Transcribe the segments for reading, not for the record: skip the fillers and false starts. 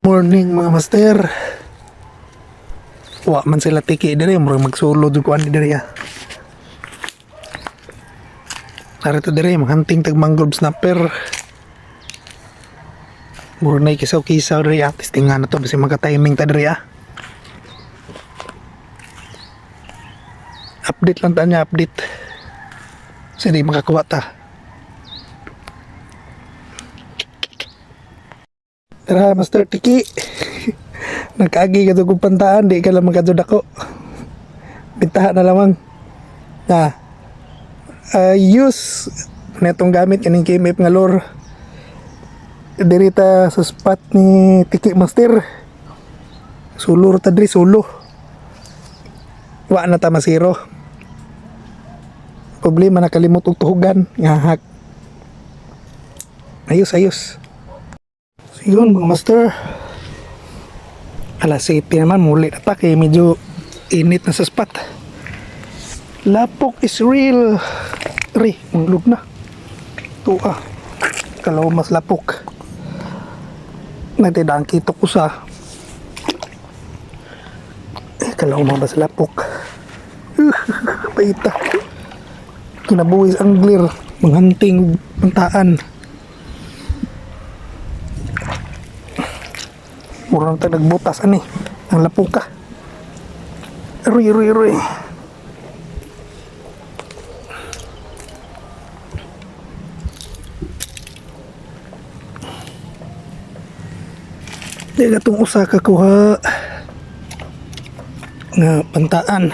Morning mga master. Wa man sila tiki diri, murag magsulod ug kuan diri ha. Narito diri maghunting tag mangrove snapper. Murag nay kisaw-kisaw diri ha. Testingan na to basi magka-timing ta diri ha. Update lang ta niya, update. Kasi di makakuha ta. Tara, Master Tiki. Nagkaagi ka ito kong pantaan, di ka lang magkatod ako. Bintahan na lamang. Use na itong gamit kaning KMF nga lure. Dirita sa spot ni Tiki Master. Sulur ta diri, sulo. Wa na ta masiro. Problema nakalimot og tuhugan. Ngahak. Ayos. So yun mga master. Alas 7 naman, muli na ta kaya medyo init na sa spot. Lapok is real. Manglog na. Ito kalaw mas lapok. Nagtidaan kito ko sa kalaw mas lapok. Paita. Kinabuhis angler. Manghunting pantaan. Murang tayo nagbutas ani ang lapuka. Roy. Di gatong usa ka kuha nga pantaan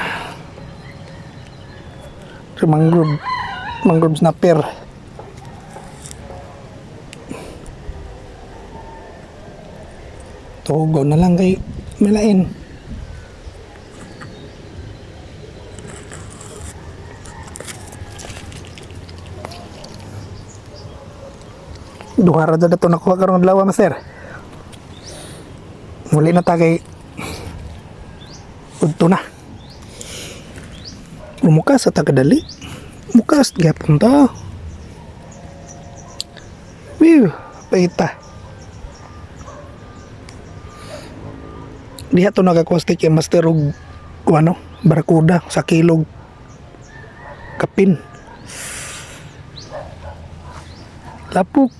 sa mangrove snapper. Tugaw na lang kay milain. Duhara na ito nakuha karong adlaw master. Muli na ta kay udto na. Umukas sa tagadali. Mukas gyapon ta. Paita. Diha to nagakostik yung master og ano, barakuda sa kilog kapin. Lapuk.